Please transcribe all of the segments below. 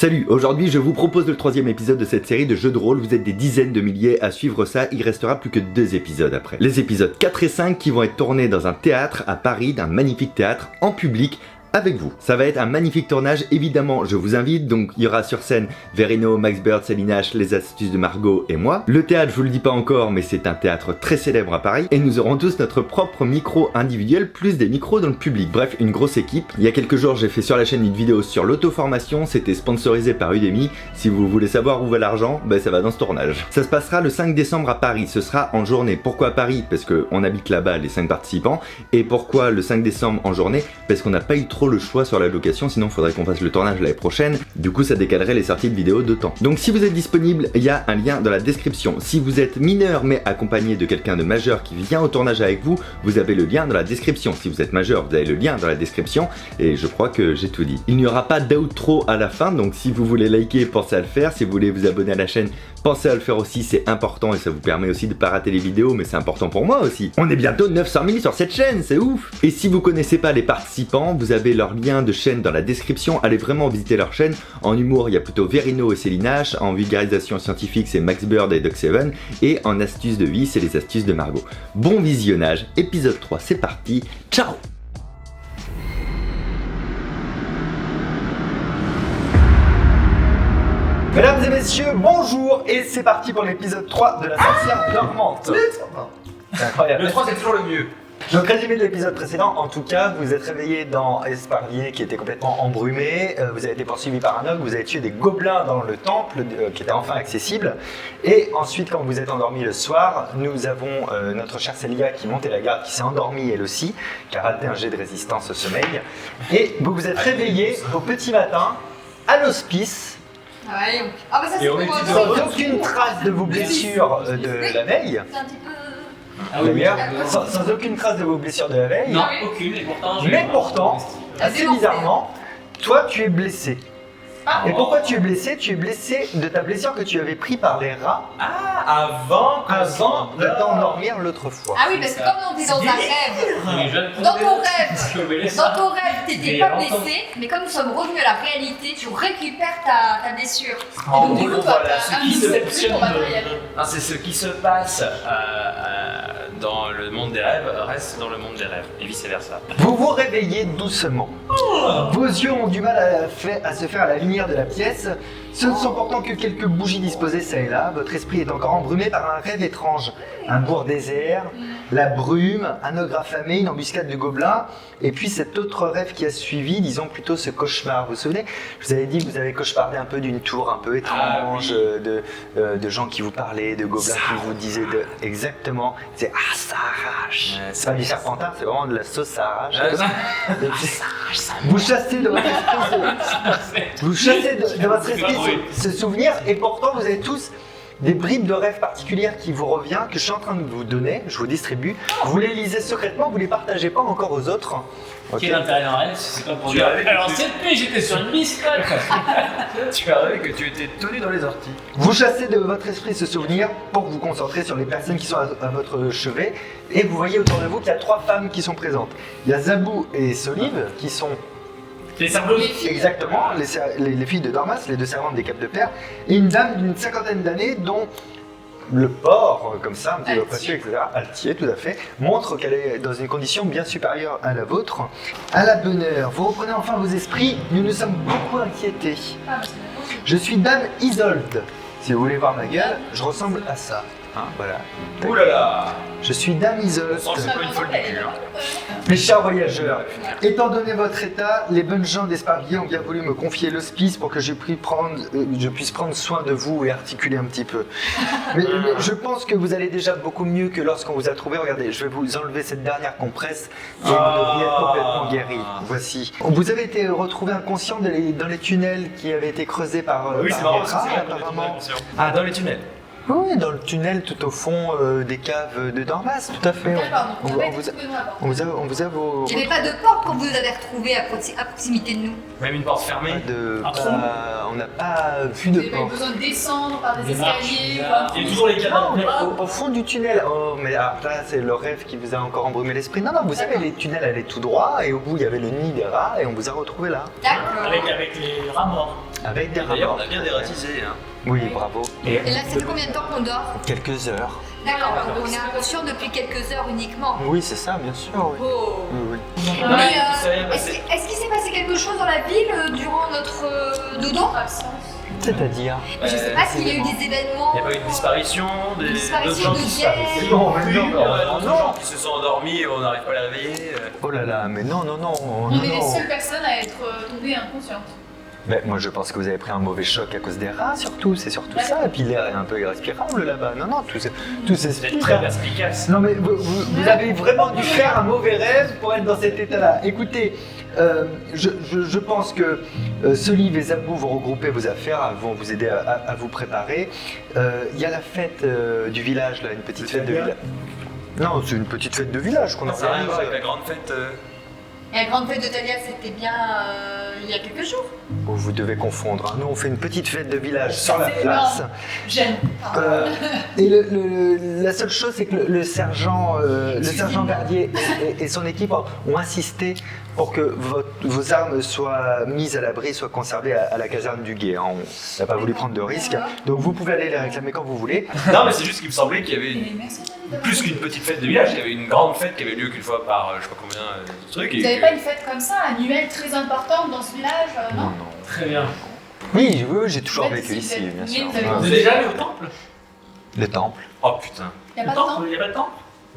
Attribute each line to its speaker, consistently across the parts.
Speaker 1: Salut, aujourd'hui je vous propose le troisième épisode de cette série de jeux de rôle. Vous êtes des dizaines de milliers à suivre ça, il restera plus que 2 épisodes après. Les épisodes 4 et 5 qui vont être tournés dans un théâtre à Paris, d'un magnifique théâtre en public, avec vous. Ça va être un magnifique tournage, évidemment je vous invite, donc il y aura sur scène Verino, Max Bird, Céline H, les astuces de Margot et moi. Le théâtre, je vous le dis pas encore, mais c'est un théâtre très célèbre à Paris, et nous aurons tous notre propre micro individuel, plus des micros dans le public. Bref, une grosse équipe. Il y a quelques jours, j'ai fait sur la chaîne une vidéo sur l'auto-formation, c'était sponsorisé par Udemy. Si vous voulez savoir où va l'argent, ça va dans ce tournage. Ça se passera le 5 décembre à Paris, ce sera en journée. Pourquoi Paris? Parce qu'on habite là-bas, les 5 participants. Et pourquoi le 5 décembre en journée? Parce qu'on n'a pas eu trop le choix sur la location, sinon il faudrait qu'on fasse le tournage l'année prochaine. Du coup, ça décalerait les sorties de vidéos de temps. Donc si vous êtes disponible, il y a un lien dans la description. Si vous êtes mineur mais accompagné de quelqu'un de majeur qui vient au tournage avec vous, vous avez le lien dans la description. Si vous êtes majeur, vous avez le lien dans la description. Et je crois que j'ai tout dit. Il n'y aura pas d'outro à la fin, donc si vous voulez liker, pensez à le faire. Si vous voulez vous abonner à la chaîne, pensez à le faire aussi, c'est important et ça vous permet aussi de ne pas rater les vidéos, mais c'est important pour moi aussi. On est bientôt 900 000 sur cette chaîne, c'est ouf! Et si vous connaissez pas les participants, vous avez leur lien de chaîne dans la description, allez vraiment visiter leur chaîne. En humour, il y a plutôt Verino et Céline H, en vulgarisation scientifique, c'est Max Bird et Doc Seven, et en astuces de vie, c'est les astuces de Margot. Bon visionnage, épisode 3, c'est parti, ciao! Mesdames et messieurs, bonjour, et c'est parti pour l'épisode 3 de la sorcière dormante. C'est incroyable.
Speaker 2: Le 3 c'est toujours le mieux.
Speaker 1: Donc résumé de l'épisode précédent, en tout cas, vous êtes réveillé dans Esparvier qui était complètement embrumé, vous avez été poursuivi par un ogre, vous avez tué des gobelins dans le temple qui était enfin accessible, et ensuite quand vous êtes endormi le soir, nous avons notre chère Célia qui montait la garde, qui s'est endormie elle aussi, qui a raté un jet de résistance au sommeil, et vous vous êtes réveillé au petit matin à l'hospice.
Speaker 3: Ouais. Ah bah ça c'est
Speaker 2: Et on
Speaker 3: pour
Speaker 2: est
Speaker 1: Sans aucune trace de vos blessures de la veille.
Speaker 3: C'est un petit peu...
Speaker 1: D'ailleurs, sans aucune trace de vos blessures de la veille.
Speaker 2: Non, aucune, et pourtant
Speaker 1: Mais pourtant, assez bizarrement, toi tu es blessé.
Speaker 3: Ah.
Speaker 1: Et pourquoi tu es blessé? Tu es blessé de ta blessure que tu avais pris par les rats
Speaker 2: avant
Speaker 1: de t'endormir l'autre fois.
Speaker 3: Ah oui, parce que comme on était dans un rêve, dans ton rêve, t'étais pas blessé, mais comme nous sommes revenus à la réalité, tu récupères ta blessure. Et donc du coup, toi,
Speaker 2: voilà,
Speaker 3: t'as un petit peu plus ton matériel.
Speaker 2: c'est ce qui se passe dans le monde des rêves reste dans le monde des rêves, et vice versa.
Speaker 1: Vous vous réveillez doucement. Vos yeux ont du mal à se faire à la lumière de la pièce. Ce ne sont pourtant que quelques bougies disposées ça et là. Votre esprit est encore embrumé par un rêve étrange. Un bourg désert, la brume, un ogre affamé, une embuscade de gobelins. Et puis cet autre rêve qui a suivi, disons plutôt ce cauchemar. Vous vous souvenez? Je vous avais dit que vous avez cauchemardé un peu d'une tour un peu étrange, de gens qui vous parlaient, de gobelins qui vous disaient de... Exactement. C'est « Ah, ça arrache !» C'est pas du serpentin, c'est vraiment de la sauce ça arrache. Vous chassez de votre esprit, ce souvenir, et pourtant vous avez tous des bribes de rêves particulières qui vous reviennent, que je suis en train de vous donner, je vous distribue. Vous les lisez secrètement, vous les partagez pas encore aux autres.
Speaker 4: Okay. Quel intérêt d'un rêve, c'est pas pour dire. Alors cette nuit j'étais sur une biscotte.
Speaker 2: Tu as rêvé que tu étais tenu dans les orties.
Speaker 1: Vous chassez de votre esprit ce souvenir pour vous concentrer sur les personnes qui sont à votre chevet, et vous voyez autour de vous qu'il y a 3 femmes qui sont présentes. Il y a Zabou et Solive qui sont...
Speaker 4: Les cerveaux.
Speaker 1: Exactement, les filles de Dormas, les 2 servantes des Capes de Père, et une dame d'une 50aine d'années dont le port, comme ça, un petit peu précieux, etc., altier tout à fait, montre qu'elle est dans une condition bien supérieure à la vôtre. À la bonne heure, vous reprenez enfin vos esprits, nous nous sommes beaucoup inquiétés. Je suis Dame Isolde. Si vous voulez voir ma gueule, je ressemble à ça. Hein, voilà.
Speaker 2: Ouh là là.
Speaker 1: Je suis Dame Isolde.
Speaker 2: On sent que c'est pas une folle du cul.
Speaker 1: Mes chers voyageurs, étant donné votre état, les bonnes gens d'Esparvier ont bien voulu me confier l'hospice pour que je puisse prendre soin de vous et articuler un petit peu. Mais je pense que vous allez déjà beaucoup mieux que lorsqu'on vous a trouvé. Regardez, je vais vous enlever cette dernière compresse et vous devriez être complètement guéri. Voici. Vous avez été retrouvé inconscient dans les tunnels qui avaient été creusés par
Speaker 2: Oui, c'est
Speaker 1: par
Speaker 2: marrant,
Speaker 1: les rats,
Speaker 2: c'est
Speaker 1: apparemment.
Speaker 2: Ah, dans les tunnels.
Speaker 1: Oui, dans le tunnel tout au fond des caves de Dormas, tout à fait. On vous a vos...
Speaker 3: Il n'y avait pas de porte quand vous nous avez retrouvés à proximité de nous.
Speaker 2: Même une porte fermée.
Speaker 1: On on n'a pas vu
Speaker 5: Vous
Speaker 1: de
Speaker 5: n'avez pas eu
Speaker 1: porte.
Speaker 5: besoin de descendre par des
Speaker 4: Des marches,
Speaker 5: escaliers.
Speaker 4: là.
Speaker 5: quoi.
Speaker 4: Et toujours les cadavres.
Speaker 1: Au fond du tunnel. Oh, mais là, c'est le rêve qui vous a encore embrumé l'esprit. Non, vous savez, les tunnels allaient tout droit et au bout il y avait le nid des rats et on vous a retrouvé là.
Speaker 3: D'accord.
Speaker 4: Avec les rats morts.
Speaker 1: Avec des rats.
Speaker 2: D'ailleurs,
Speaker 1: morts.
Speaker 2: on a bien dératisé. Hein.
Speaker 1: Oui, bravo.
Speaker 3: Et là, ça fait combien de temps qu'on dort?
Speaker 1: Quelques heures.
Speaker 3: D'accord, donc on est inconscient depuis quelques heures uniquement.
Speaker 1: Oui, c'est ça, bien sûr. Oui.
Speaker 3: Oh.
Speaker 1: Oui, oui.
Speaker 3: Mais
Speaker 2: ça vient
Speaker 3: est-ce
Speaker 2: passer.
Speaker 3: est-ce qu'il s'est passé quelque chose dans la ville durant notre dodo?
Speaker 5: Absence.
Speaker 1: C'est-à-dire.
Speaker 3: Je sais pas s'il y a eu des événements.
Speaker 2: Il n'y a pas eu de disparition,
Speaker 3: Une
Speaker 2: des
Speaker 3: disparition
Speaker 2: d'autres gens
Speaker 3: de
Speaker 2: qui
Speaker 3: guerre.
Speaker 2: d'autres gens qui se sont endormis et on n'arrive pas à les réveiller.
Speaker 1: Oh là là, mais non.
Speaker 5: On est les seules personnes à être tombées inconscientes.
Speaker 1: Mais moi je pense que vous avez pris un mauvais choc à cause des rats surtout, c'est surtout ça. Et puis l'air est un peu irrespirable là-bas. Non, tout
Speaker 2: C'est
Speaker 1: s'explique.
Speaker 2: très perspicace.
Speaker 1: Non mais vous avez vraiment dû faire un mauvais rêve pour être dans cet état-là. Écoutez, je pense que Solive et Zabou vont regrouper vos affaires, vont vous aider à vous préparer. Il y a la fête du village, là, une petite fête de village. Non, c'est une petite fête de village qu'on
Speaker 2: Ça n'a rien à
Speaker 1: organise.
Speaker 2: voir avec la grande fête.
Speaker 3: Et la grande fête de Talia, c'était bien il y a quelques jours.
Speaker 1: Oh, vous devez confondre. Hein. Nous, on fait une petite fête de village sur la
Speaker 5: C'est
Speaker 1: place.
Speaker 5: énorme. J'aime.
Speaker 1: Et la seule chose, c'est que le sergent Verdier et son équipe ont insisté pour que vos armes soient mises à l'abri, soient conservées à la caserne du Guet. Hein. On n'a pas voulu prendre de risques. Donc vous pouvez aller les réclamer quand vous voulez.
Speaker 2: Non, mais c'est juste qu'il me semblait qu'il y avait
Speaker 5: Et les mercenaires,
Speaker 2: plus qu'une petite fête de village, il y avait une grande fête qui avait lieu qu'une fois par je sais pas combien de trucs.
Speaker 5: Vous
Speaker 2: Et
Speaker 5: n'avez
Speaker 2: que-
Speaker 5: pas une fête comme ça, annuelle, très importante dans ce village, non?
Speaker 4: Très bien.
Speaker 1: Oui, j'ai toujours
Speaker 5: Même
Speaker 1: vécu
Speaker 5: si
Speaker 1: ici,
Speaker 5: vous êtes
Speaker 1: bien
Speaker 5: né,
Speaker 1: sûr.
Speaker 5: vous avez
Speaker 1: Ouais.
Speaker 4: Vous êtes déjà allé au temple?
Speaker 1: Le temple.
Speaker 2: Oh putain.
Speaker 5: Il n'y a
Speaker 4: Le
Speaker 5: pas de temps.
Speaker 4: temple? Il n'y a pas de temple?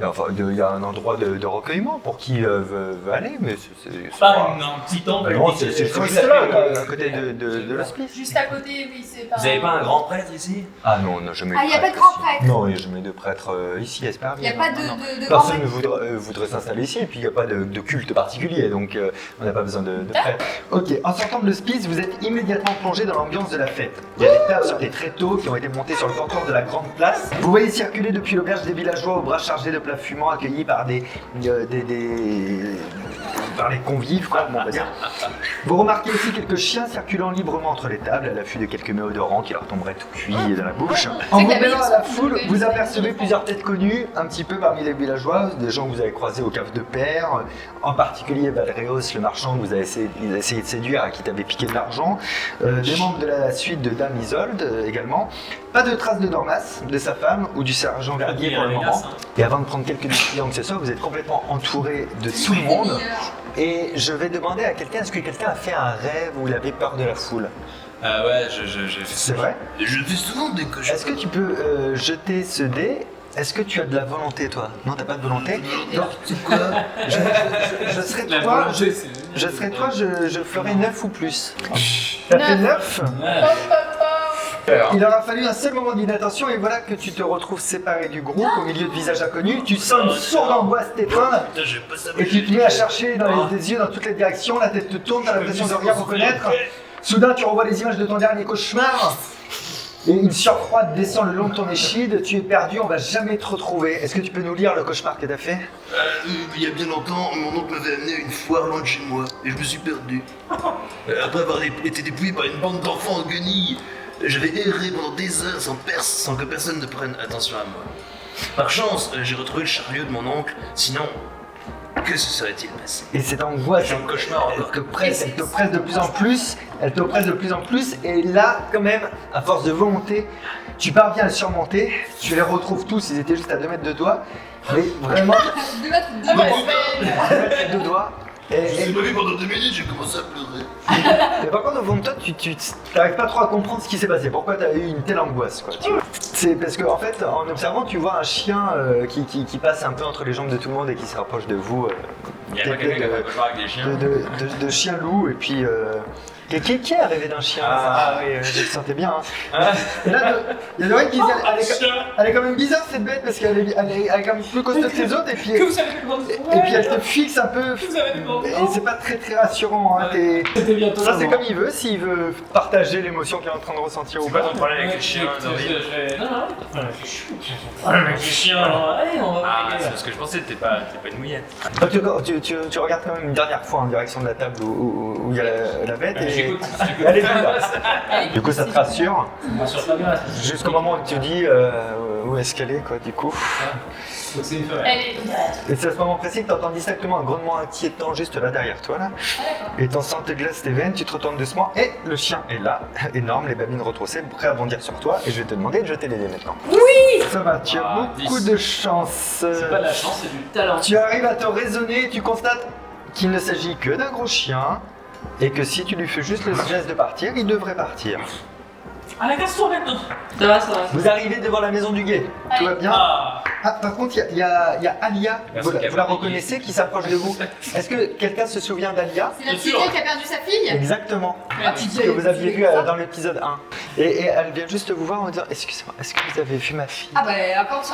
Speaker 1: Enfin, il y a un endroit de recueillement pour qui veut aller, mais c'est
Speaker 4: Pas un petit temple avec
Speaker 1: Non,
Speaker 4: des-
Speaker 1: c'est
Speaker 4: des-
Speaker 1: juste là, à côté de l'hospice.
Speaker 5: Juste à côté, oui, c'est pas.
Speaker 2: Vous avez pas un grand prêtre ici?
Speaker 1: Ah non, on n'a jamais
Speaker 3: Ah, il n'y a pas de grand prêtre.
Speaker 1: Non, il n'y a jamais de prêtre ici à Esperville.
Speaker 3: Il n'y a pas
Speaker 1: Non, non.
Speaker 3: de grand
Speaker 1: Personne
Speaker 3: prêtre.
Speaker 1: ne voudrait s'installer ici, et puis il n'y a pas de culte particulier, donc on n'a pas besoin de prêtre. Ok, en sortant de l'hospice, vous êtes immédiatement plongé dans l'ambiance de la fête. Il y a des tables sur des tréteaux qui ont été montés sur le comptoir de la grande place. Vous voyez circuler depuis l'auberge des villageois aux bras chargés de plats fumants, accueillis par par les convives, quoi, on va dire. Vous remarquez aussi quelques chiens circulant librement entre les tables, à l'affût de quelques mets odorants qui leur tomberaient tout cuits dans la bouche. En vous mêlant à la foule, vous apercevez plusieurs têtes connues, un petit peu parmi les villageois, des gens que vous avez croisés au cave de Père, en particulier Valréos, le marchand que vous avez essayé de séduire, à qui t'avait piqué de l'argent, des membres de la suite de Dame Isolde également. Pas de traces de Dormas, de sa femme ou du sergent Verdier pour le moment. Et avant de prendre quelques décisions que ce soit, vous êtes complètement entouré de tout le monde. Et je vais demander à quelqu'un, est-ce que quelqu'un a fait un rêve où il avait peur de la foule?
Speaker 2: Ouais, je
Speaker 1: C'est vrai?
Speaker 2: Je fais souvent des cochons.
Speaker 1: Est-ce que tu peux jeter ce dé? Est-ce que tu as de la volonté, toi? Non, t'as pas de volonté? Non, c'est quoi? Je serais
Speaker 4: La
Speaker 1: toi,
Speaker 4: volonté, c'est-
Speaker 1: je serais toi, je ferais 9 ou plus. T'as fait 9?
Speaker 4: Ouais.
Speaker 1: Il aura fallu un seul moment d'inattention et voilà que tu te retrouves séparé du groupe au milieu de visages inconnus. Tu sens une sourde angoisse t'étreindre
Speaker 2: Putain, j'ai pas ça.
Speaker 1: et tu te mets à chercher dans les yeux dans toutes les directions. La tête te tourne, t'as l'impression de rien reconnaître. Soudain, tu revois les images de ton dernier cauchemar. Et une sueur froide descend le long de ton échide. Tu es perdu, on va jamais te retrouver. Est-ce que tu peux nous lire le cauchemar que t'as fait?
Speaker 6: Il y a bien longtemps, mon oncle m'avait amené à une foire loin de chez moi et je me suis perdu. Après avoir été dépouillé par une bande d'enfants en guenilles, j'avais erré pendant des heures sans que personne ne prenne attention à moi. Par chance, j'ai retrouvé le chariot de mon oncle, sinon, que se serait-il passé?
Speaker 1: Et cette angoisse,
Speaker 2: J'ai un cauchemar
Speaker 1: elle
Speaker 2: encore.
Speaker 1: te presse de plus en plus, elle te presse de plus en plus, et là, quand même, à force de volonté, tu parviens à le surmonter, tu les retrouves tous, ils étaient juste à 2 mètres de toi, mais vraiment,
Speaker 3: 2 mètres, 2
Speaker 1: 2
Speaker 3: mètres.
Speaker 1: mètres de doigts.
Speaker 6: Je l'ai pas vu pendant 2 minutes, j'ai commencé à pleurer.
Speaker 1: Mais par contre, au fond de toi, tu n'arrives pas trop à comprendre ce qui s'est passé. Pourquoi tu as eu une telle angoisse, quoi. C'est parce que, en fait, en observant, tu vois un chien qui passe un peu entre les jambes de tout le monde et qui se rapproche de vous.
Speaker 2: Il y a pas quelqu'un qui a fait un cauchemar avec des chiens.
Speaker 1: De chien loup, et puis. Qui est arrivé d'un chien?
Speaker 2: Ah.
Speaker 1: Oui, je le sentais bien. Hein.
Speaker 2: Ah.
Speaker 1: Et là, il y en a une qui dit elle est quand même bizarre cette bête parce qu'elle est quand même plus costaud que les autres, et puis,
Speaker 4: Que vous avez demandé
Speaker 1: et puis elle te fixe un peu.
Speaker 4: Vous avez demandé.
Speaker 1: Et c'est pas très rassurant. Hein,
Speaker 4: C'était bientôt.
Speaker 1: ça, c'est comme il veut, s'il veut partager l'émotion qu'il est en train de ressentir ou
Speaker 2: C'est pas
Speaker 1: pas.
Speaker 2: ton problème avec les chiens, David.
Speaker 4: Non, non, problème avec les chiens. Problème avec les chiens. Allez, on va.
Speaker 2: Ah, c'est parce que je pensais que t'es pas une mouillette.
Speaker 1: Donc, tu regardes quand même une dernière fois en direction de la table où il y a la bête et
Speaker 4: J'écoute.
Speaker 1: elle est plus là. Du coup, ça te rassure.
Speaker 4: Ça me rassure pas bien là.
Speaker 1: Jusqu'au moment où tu dis où est-ce qu'elle est, quoi, du coup.
Speaker 4: Donc c'est une femelle.
Speaker 5: Elle est.
Speaker 1: Et c'est à ce moment précis que tu entends distinctement un grognement inquiétant juste là derrière toi, là.
Speaker 5: Ah, d'accord.
Speaker 1: Et ton sang te glace tes veines, tu te retournes doucement et le chien est là, énorme, les babines retroussées, prêt à bondir sur toi. Et je vais te demander de jeter les dés maintenant. Oui. Ça va, tu as
Speaker 4: Ah,
Speaker 1: beaucoup
Speaker 4: 10.
Speaker 1: de chance.
Speaker 4: C'est pas de la chance, c'est du talent.
Speaker 1: Tu arrives à te raisonner et tu constates qu'il ne s'agit que d'un gros chien et que si tu lui fais juste le geste de partir, il devrait partir.
Speaker 4: Ah, la casse-toi maintenant.
Speaker 7: Ça va, ça va.
Speaker 1: Vous arrivez devant la maison du guet. Tout va bien?
Speaker 4: Ah.
Speaker 1: Ah, par contre, il y a Alia,
Speaker 2: Merci,
Speaker 1: vous la
Speaker 2: Gabriel.
Speaker 1: reconnaissez, qui s'approche de vous. Est-ce que quelqu'un se souvient d'Alia?
Speaker 5: C'est la petite fille qui a perdu sa fille.
Speaker 1: Exactement.
Speaker 5: Ah, tu dis
Speaker 1: Que vous aviez vu dans l'épisode 1. Et elle vient juste vous voir en disant excusez-moi, est-ce que vous avez vu ma fille?
Speaker 3: Ah bah elle est encore dessus.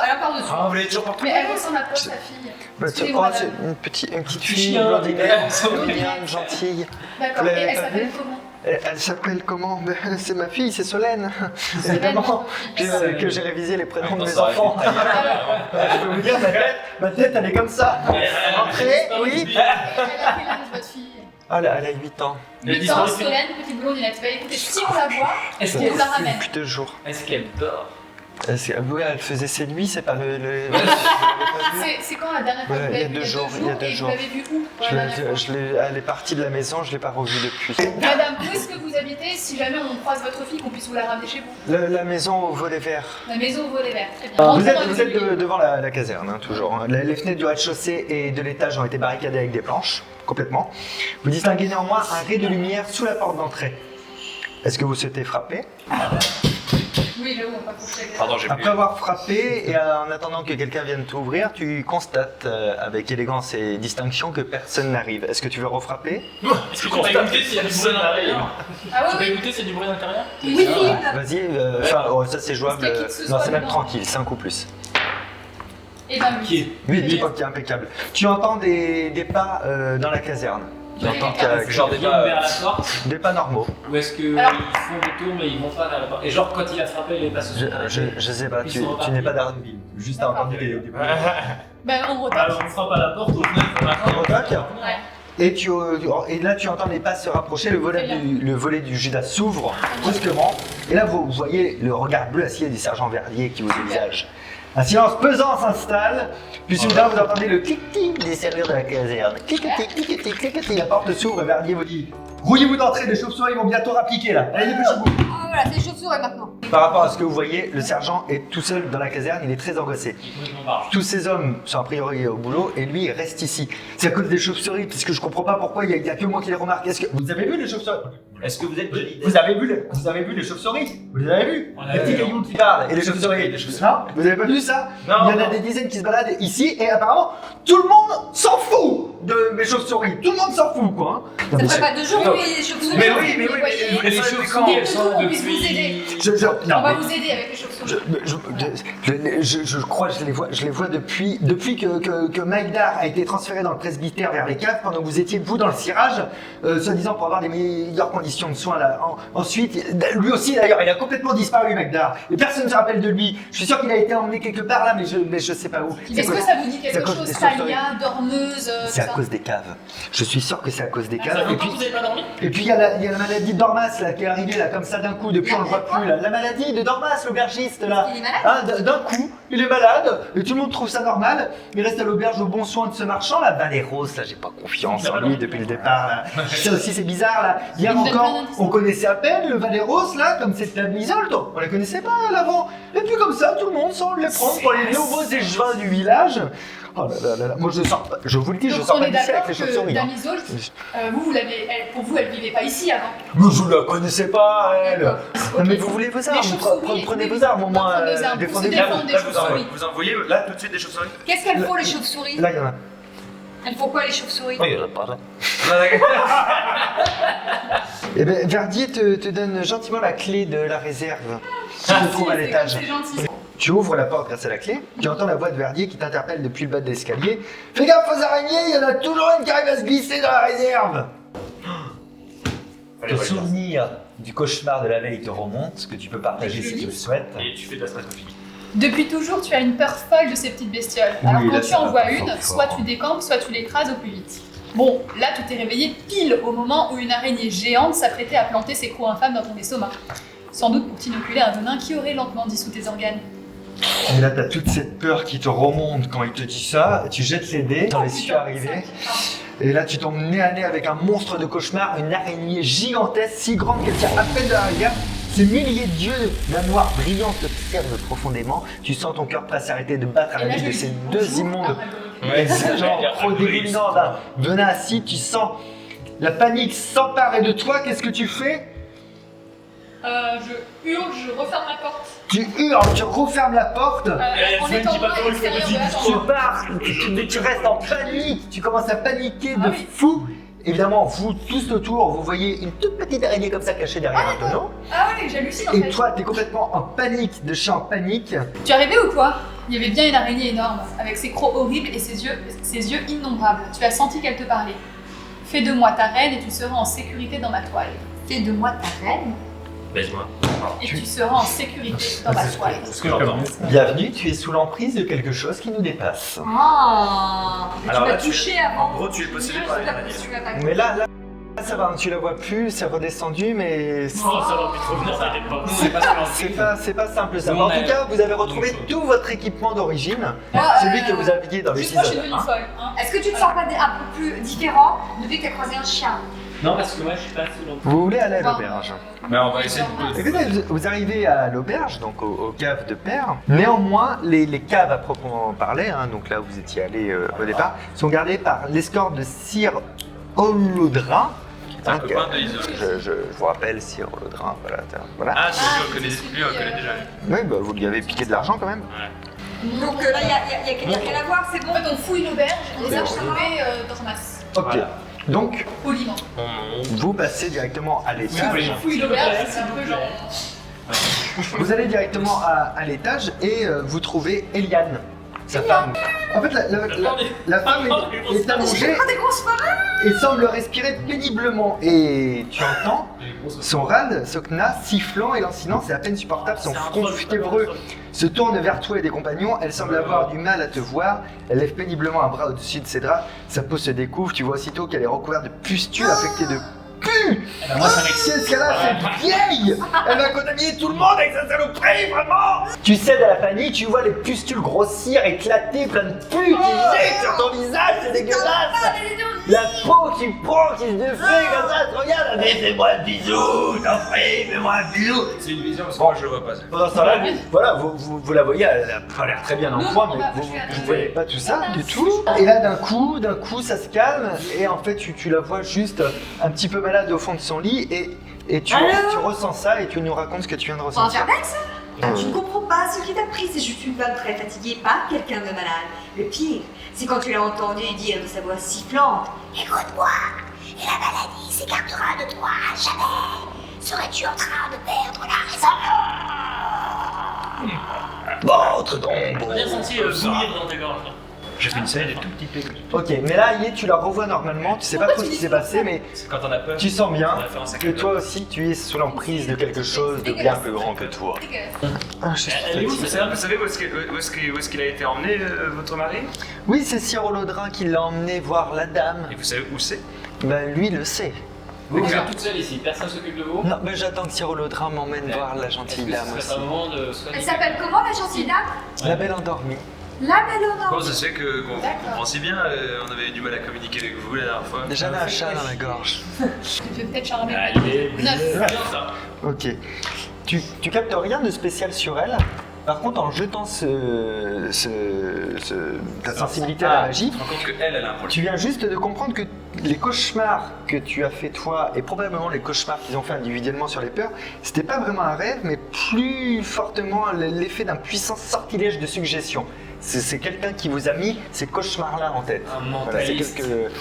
Speaker 2: Ah, vous l'avez toujours pas
Speaker 5: Mais elle ressemble à quoi sa fille?
Speaker 1: Bah,
Speaker 5: Excusez-moi,
Speaker 1: c'est
Speaker 5: madame.
Speaker 1: une petite
Speaker 4: Petit
Speaker 1: fille,
Speaker 4: chien,
Speaker 1: blondinette,
Speaker 4: des gars.
Speaker 1: mignonne, gentille.
Speaker 5: D'accord,
Speaker 1: Vous
Speaker 5: et
Speaker 1: l'avez
Speaker 5: elle
Speaker 1: pas
Speaker 5: s'appelle
Speaker 1: vue?
Speaker 5: comment?
Speaker 1: Elle s'appelle comment? Ben, c'est ma fille, c'est Solène.
Speaker 5: Solène.
Speaker 1: Évidemment
Speaker 4: Solène.
Speaker 1: que j'ai révisé les prénoms de
Speaker 2: Attends,
Speaker 1: mes
Speaker 2: ça aurait
Speaker 1: enfants.
Speaker 2: été taillé.
Speaker 1: Je peux vous dire, ma tête, elle est comme ça. Entrez, oui.
Speaker 5: Elle a quel âge votre fille?
Speaker 1: Ah, elle a 8 ans.
Speaker 5: 8 ans, Solène, petite blondinette. Bah écoutez, si on la voit,
Speaker 4: Est-ce
Speaker 5: on
Speaker 4: qu'elle
Speaker 5: vous la ramène.
Speaker 1: Depuis 2 jours.
Speaker 4: Est-ce qu'elle dort?
Speaker 1: Oui, elle faisait ses nuits, c'est pas le...
Speaker 5: C'est quand la dernière fois que vous
Speaker 1: Il y a
Speaker 5: l'avez vue?
Speaker 1: 2 jours, il y a 2
Speaker 5: Et
Speaker 1: jours.
Speaker 5: vous l'avez vue où? pour la dernière fois
Speaker 1: Elle est partie de la maison, je l'ai pas revue depuis.
Speaker 5: Madame, où est-ce que vous habitez si jamais on croise votre fille, qu'on puisse vous la ramener chez vous?
Speaker 1: La maison au volet vert.
Speaker 5: La maison au volet vert, très bien.
Speaker 1: Vous
Speaker 5: Rentrez
Speaker 1: êtes,
Speaker 5: dans
Speaker 1: vous
Speaker 5: les
Speaker 1: êtes
Speaker 5: escaliers.
Speaker 1: devant la caserne, hein, toujours. hein. Les fenêtres du rez-de-chaussée et de l'étage ont été barricadées avec des planches, complètement. Vous distinguez néanmoins un ray de lumière sous la porte d'entrée. Est-ce que vous souhaitez frapper?
Speaker 5: Oui, là où on va coucher.
Speaker 2: Pardon, j'ai
Speaker 1: Après avoir frappé et en attendant que quelqu'un vienne t'ouvrir, tu constates avec élégance et distinction que personne n'arrive. Est-ce que tu veux refrapper?
Speaker 4: Est-ce que tu vas écouter s'il y a du bruit à l'intérieur?
Speaker 5: Ah
Speaker 4: Tu vas
Speaker 5: oui, oui.
Speaker 4: écouter s'il y a du bruit à l'intérieur?
Speaker 5: Oui, oui.
Speaker 1: Vas-y, ça c'est jouable.
Speaker 5: Est-ce qu'il y a qui que ce
Speaker 1: Non,
Speaker 5: soit
Speaker 1: c'est même
Speaker 5: dedans
Speaker 1: tranquille, 5 ou plus.
Speaker 5: Et ben oui.
Speaker 4: Qui est?
Speaker 1: Oui,
Speaker 5: Très bien.
Speaker 1: ok, impeccable. Tu entends des pas dans la caserne. Tu
Speaker 5: Oui,
Speaker 1: entends
Speaker 5: des
Speaker 1: qu'il y a-
Speaker 5: pas.
Speaker 2: Genre
Speaker 4: Ils
Speaker 2: des
Speaker 4: viennent
Speaker 2: pas.
Speaker 4: vers la porte,
Speaker 1: des pas normaux.
Speaker 4: ou est-ce qu'ils
Speaker 5: Alors-
Speaker 4: font des tours mais ils vont pas vers la porte? Et genre quand il a frappé, les passes
Speaker 1: Je sais pas,
Speaker 4: Ils
Speaker 1: tu
Speaker 4: sont
Speaker 1: n'es
Speaker 4: repartis.
Speaker 1: pas d'Ardeville. Juste à entendre des bruits.
Speaker 5: Ben on retoque.
Speaker 4: Alors on frappe à la porte, aux fenêtres, on attend.
Speaker 1: Retoque.
Speaker 5: Ouais.
Speaker 1: Et là, tu entends les pas se rapprocher, le volet
Speaker 5: Très
Speaker 1: le volet du Judas s'ouvre brusquement. Et là, vous voyez le regard bleu acier du sergent Verdier qui vous dévisage. Un silence pesant s'installe, puis soudain vous entendez le clic-clic des serrures de la caserne. Clic-clic, clic-clic, clic-clic, la porte s'ouvre et Verdier vous dit « Rouillez-vous d'entrée, les chauves-souris vont bientôt rappliquer là, allez dépêchez-vous »
Speaker 3: Ah voilà, c'est les chauves-souris maintenant.
Speaker 1: Par rapport à ce que vous voyez, le sergent est tout seul dans la caserne, il est très angoissé.
Speaker 4: Il est complètement barge.
Speaker 1: Tous ces hommes sont a priori au boulot et lui il reste ici. C'est à cause des chauves-souris, puisque je comprends pas pourquoi il y a que moi qui les remarque. Est-ce que vous avez vu les chauves-souris?
Speaker 2: Est-ce que vous êtes Johnny Depp?
Speaker 1: Vous avez vu les chauves-souris? Vous les avez vus?
Speaker 4: On a
Speaker 1: Les petits
Speaker 4: vu.
Speaker 1: cailloux qui parlent et les chauves-souris. Non? Vous avez pas vu ça?
Speaker 2: Non,
Speaker 1: Il y en a
Speaker 2: non.
Speaker 1: des dizaines qui se baladent ici et apparemment tout le monde s'en fout de mes chauves-souris. Tout le monde s'en fout quoi. hein. Non, mais
Speaker 3: Ça
Speaker 1: c'est-
Speaker 3: ferait pas 2 jours
Speaker 2: Non.
Speaker 3: que les chauves-souris.
Speaker 1: Mais oui, mais
Speaker 2: Les
Speaker 1: ça,
Speaker 2: chauves-souris,
Speaker 4: Elles sont
Speaker 5: On puisse vous aider.
Speaker 4: depuis...
Speaker 1: non,
Speaker 5: On va
Speaker 1: mais-
Speaker 5: vous aider avec les chauves-souris.
Speaker 1: je crois que je les vois depuis que Maïdar a été transféré dans le presbytère vers les caves pendant que vous étiez vous dans le cirage, soi-disant pour avoir des meilleures conditions de soins là. Ensuite, lui aussi d'ailleurs, il a complètement disparu Maïdar. Et personne ne se rappelle de lui. Je suis sûr qu'il a été emmené quelque part là, mais je sais pas où.
Speaker 5: Est-ce que ça vous dit
Speaker 1: c'est à
Speaker 5: quelque
Speaker 1: cause
Speaker 5: chose,
Speaker 1: des chauves-souris.
Speaker 5: Talia, dormeuse,
Speaker 1: C'est à
Speaker 5: tout ça
Speaker 1: cause des caves. Je suis sûr que c'est à cause des
Speaker 4: Ça
Speaker 1: caves.
Speaker 4: fait
Speaker 1: Et
Speaker 4: longtemps
Speaker 1: puis,
Speaker 4: que vous avez pas dormi?
Speaker 1: et puis il y a la maladie de Dormas là qui est arrivée là comme ça d'un coup. Depuis on le voit plus là. La maladie de Dormas, l'aubergiste là.
Speaker 3: Il est malade.
Speaker 1: Ah, d'un coup, il est malade, et tout le monde trouve ça normal. Il reste à l'auberge au bon soin de ce marchand, là. Valéros, là, j'ai pas confiance en lui depuis le départ, là. Ça aussi, c'est bizarre, là. Hier
Speaker 5: Il me donne
Speaker 1: encore,
Speaker 5: pas d'indice.
Speaker 1: on connaissait à peine le Valéros, là, comme c'était de Isolde. On la connaissait pas, là, avant. Et puis, comme ça, tout le monde semble les prendre pour les nouveaux échevins du village. Oh là là là là. Moi, je sors pas, je vous le dis, je
Speaker 5: Donc
Speaker 1: sors
Speaker 5: on
Speaker 1: pas
Speaker 5: est
Speaker 1: d'ici avec
Speaker 5: d'accord
Speaker 1: les
Speaker 5: que
Speaker 1: chauves-souris. hein.
Speaker 5: Dame Isolde, vous l'avez, pour vous, elle vivait pas ici avant.
Speaker 1: Mais je la connaissais pas, elle.
Speaker 5: D'accord.
Speaker 1: Non, mais
Speaker 5: Ok.
Speaker 1: vous voulez vos
Speaker 5: Les
Speaker 1: armes,
Speaker 5: chauves-souris,
Speaker 1: prenez
Speaker 5: oui,
Speaker 1: vos armes, au
Speaker 5: oui,
Speaker 1: moins,
Speaker 5: prenez vos armes,
Speaker 1: défendez-vous.
Speaker 5: vous défendez des chauves-souris.
Speaker 2: Vous envoyez là tout de suite des chauves-souris?
Speaker 3: Qu'est-ce qu'elles font les chauves-souris?
Speaker 1: Là, il y en a.
Speaker 3: Elles font quoi les chauves-souris?
Speaker 2: il y en a pas là.
Speaker 1: Eh ben, Verdier te donne gentiment la clé de la réserve qui se trouve à
Speaker 5: C'est
Speaker 1: l'étage.
Speaker 5: c'est gentil.
Speaker 1: Tu ouvres la porte grâce à la clé, tu entends la voix de Verdier qui t'interpelle depuis le bas de l'escalier. Fais gaffe aux araignées, il y en a toujours une qui arrive à se glisser dans la réserve.
Speaker 2: Fallait
Speaker 1: Le
Speaker 2: pas le dire.
Speaker 1: souvenir du cauchemar de la veille te remonte, ce que tu peux partager si tu le souhaites.
Speaker 2: Et tu fais de la stress
Speaker 5: Depuis toujours, tu as une peur folle de ces petites bestioles. Alors
Speaker 1: Oui,
Speaker 5: quand
Speaker 1: là,
Speaker 5: tu
Speaker 1: ça
Speaker 5: en
Speaker 1: va
Speaker 5: vois
Speaker 1: pas
Speaker 5: une,
Speaker 1: fort.
Speaker 5: soit tu décampes, soit tu l'écrases au plus vite. Bon, là tu t'es réveillé pile au moment où une araignée géante s'apprêtait à planter ses crocs infâmes dans ton estomac. Sans doute pour t'inoculer un venin qui aurait lentement dissous tes organes.
Speaker 1: Et là, t'as toute cette peur qui te remonte quand il te dit ça. Tu jettes les dés, t'en laisses arriver. Et là, tu tombes nez à nez avec un monstre de cauchemar, une araignée gigantesque, si grande qu'elle tient à peine de la rivière. Ces milliers d'yeux d'un noir brillant t'observent profondément. Tu sens ton cœur presque s'arrêter de battre à
Speaker 5: Et
Speaker 1: la
Speaker 5: là,
Speaker 1: vue
Speaker 5: je
Speaker 1: de
Speaker 5: lui
Speaker 1: ces
Speaker 5: dis,
Speaker 1: deux
Speaker 5: bonjour,
Speaker 1: immondes.
Speaker 2: Ouais,
Speaker 1: C'est genre trop dégoulinant d'un venin acide. Tu sens la panique s'emparer de toi. Qu'est-ce que tu fais?
Speaker 5: Je hurle, je referme la porte.
Speaker 1: Tu hurles, tu refermes la porte.
Speaker 5: En
Speaker 2: Sven
Speaker 5: étant
Speaker 2: qui va
Speaker 5: à
Speaker 2: trop le
Speaker 5: l'extérieur de la
Speaker 1: Tu
Speaker 5: chambre.
Speaker 1: pars, tu restes en panique, tu commences à paniquer de
Speaker 5: Ah oui.
Speaker 1: fou. Évidemment, vous tous autour, vous voyez une toute petite araignée comme ça cachée derrière un tonneau.
Speaker 5: Ah ouais, j'hallucine en
Speaker 1: Et
Speaker 5: fait.
Speaker 1: toi, t'es complètement en panique, de chez en panique.
Speaker 5: Tu es arrivé ou quoi? Il y avait bien une araignée énorme, avec ses crocs horribles et ses yeux innombrables. Tu as senti qu'elle te parlait. Fais de moi ta reine et tu seras en sécurité dans ma toile.
Speaker 3: Fais de moi ta reine.
Speaker 2: Baise-moi.
Speaker 5: Et tu seras en sécurité dans ma toile.
Speaker 2: Ce que j'entends.
Speaker 1: Bienvenue, tu es sous l'emprise de quelque chose qui nous dépasse.
Speaker 3: Ah. Tu
Speaker 6: Alors
Speaker 3: m'as
Speaker 6: là,
Speaker 3: touché avant.
Speaker 6: En gros, tu es possédé par une araignée.
Speaker 3: Tu m'as pas
Speaker 1: Mais là, ça va, tu la vois plus, c'est redescendu, mais
Speaker 2: Oh, ça va plus trop venir, ça n'arrête pas.
Speaker 4: C'est pas ce
Speaker 1: c'est pas simple ça.
Speaker 4: Nous,
Speaker 1: En
Speaker 4: on a-
Speaker 1: tout cas, vous avez retrouvé tout votre équipement d'origine,
Speaker 5: Ah,
Speaker 1: celui que vous aviez dans
Speaker 5: Juste moi, je suis
Speaker 1: l'épisode.
Speaker 5: devenue folle. Hein.
Speaker 3: Est-ce que tu te sens pas un peu plus différent depuis que t'as croisé un chien?
Speaker 4: Non, parce que moi, je suis pas sous l'ombre.
Speaker 1: Vous voulez aller à l'auberge?
Speaker 6: Mais on va essayer de.
Speaker 1: Écoutez, vous arrivez à l'auberge, donc aux caves de Père. Néanmoins, les caves à proprement parler, hein, donc là où vous étiez allé au départ, sont gardées par l'escorte de Sir Olodrin.
Speaker 6: C'est un copain de Iso.
Speaker 1: Je vous rappelle, Sir Olodrin, voilà.
Speaker 6: Ah, lui, on connaît déjà.
Speaker 1: Oui, bah, vous lui avez piqué de l'argent quand même.
Speaker 3: Donc là, il y a rien à voir, c'est bon.
Speaker 5: En fait, on fouille l'auberge, on les a
Speaker 1: C'est
Speaker 5: retrouvés dans masse.
Speaker 1: Ok.
Speaker 4: Voilà.
Speaker 1: Donc,
Speaker 5: Poliment.
Speaker 1: vous passez directement à l'étage.
Speaker 5: On fouille l'auberge, c'est un peu genre.
Speaker 1: Vous allez directement à l'étage et vous trouvez Eliane, sa femme. En fait, la femme est allongée
Speaker 3: Des grosses femmes.
Speaker 1: et semble respirer péniblement. Et tu entends son râle, Sokna, sifflant et lancinant, c'est à peine supportable. Son front fiévreux se tourne vers toi et des compagnons. Elle semble avoir du mal à te voir. Elle lève péniblement un bras au-dessus de ses draps. Sa peau se découvre. Tu vois aussitôt qu'elle est recouverte de pustules infectées de pu.
Speaker 4: Moi, ça m'excite.
Speaker 1: Qu'est-ce qu'elle a, cette vieille? Elle va contaminer tout le monde avec sa saloperie, vraiment! Tu cèdes à la panique, tu vois les pustules grossir, éclater, plein de pus qui jettent sur ton visage, c'est dégueulasse! La peau qui prend, qui se défait comme ça, tu regardes, elle dit, fais-moi un bisou, t'en prie, fais-moi un bisou!
Speaker 6: C'est une vision parce que moi je le vois pas.
Speaker 1: Pendant ce temps-là, voilà, vous la voyez, elle a pas l'air très bien en
Speaker 5: Non,
Speaker 1: point,
Speaker 5: on
Speaker 1: mais
Speaker 5: va-
Speaker 1: vous
Speaker 5: je vais
Speaker 1: ne voyez
Speaker 5: arriver.
Speaker 1: pas tout ça du tout. Et là, d'un coup, ça se calme, et en fait, tu la vois juste un petit peu malade au fond de son lit, et tu ressens ça, et tu nous racontes ce que tu viens de
Speaker 3: On va
Speaker 1: ressentir.
Speaker 3: faire avec ça. Tu ne comprends pas ce qui t'a pris, c'est juste une femme très fatiguée, pas quelqu'un de malade. Le pire, c'est quand tu l'as entendu dire de sa voix sifflante. Écoute-moi, et la maladie s'écartera de toi à jamais. Serais-tu en train de perdre la raison?
Speaker 1: Votre tombe.
Speaker 4: J'ai bien senti bouillir dans tes gorges.
Speaker 6: J'ai fait une scène des tout petits pécus.
Speaker 1: Ok, mais là, tu la revois normalement, tu sais pas trop ce qui s'est passé, mais
Speaker 6: C'est quand on a peur.
Speaker 1: tu sens bien
Speaker 6: On a fait un
Speaker 1: que
Speaker 6: sacré
Speaker 1: toi aussi, tu es sous l'emprise de quelque chose de bien plus grand que toi. Ah, je suis
Speaker 4: Elle est où,
Speaker 6: Vous
Speaker 4: cette
Speaker 6: savez,
Speaker 4: femme?
Speaker 6: vous savez où est-ce qu'il a été emmené, votre mari?
Speaker 1: Oui, c'est Sir Olodrin qui l'a emmené voir la dame.
Speaker 6: Et vous savez où c'est?
Speaker 1: Ben, lui le sait.
Speaker 4: Vous êtes toute seule ici, personne s'occupe de vous.
Speaker 1: Non, mais j'attends que Sir Olodrin m'emmène voir la gentille dame
Speaker 4: C'est
Speaker 1: aussi.
Speaker 4: un moment de soigner.
Speaker 3: Elle s'appelle comment la gentille dame?
Speaker 1: La belle endormie.
Speaker 3: La belle
Speaker 6: Comment
Speaker 3: Honor.
Speaker 6: ça se fait qu'on
Speaker 3: D'accord.
Speaker 6: comprend si bien? On avait eu du mal à communiquer avec vous la dernière fois.
Speaker 1: J'avais un chat dans la gorge.
Speaker 5: Tu fais peut-être charmer.
Speaker 4: Allez,
Speaker 5: Neuf.
Speaker 4: bien ça.
Speaker 1: Ok. Tu captes rien de spécial sur elle. Par contre, en jetant ta sensibilité à la magie,
Speaker 6: Je me rends compte qu'elle, elle a un problème.
Speaker 1: tu viens juste de comprendre que les cauchemars que tu as fait toi, et probablement les cauchemars qu'ils ont fait individuellement sur les peurs, c'était pas vraiment un rêve, mais plus fortement l'effet d'un puissant sortilège de suggestion. C'est quelqu'un qui vous a mis ces cauchemars-là en tête.
Speaker 4: Un
Speaker 1: Voilà, c'est
Speaker 4: mentaliste.
Speaker 1: quelque...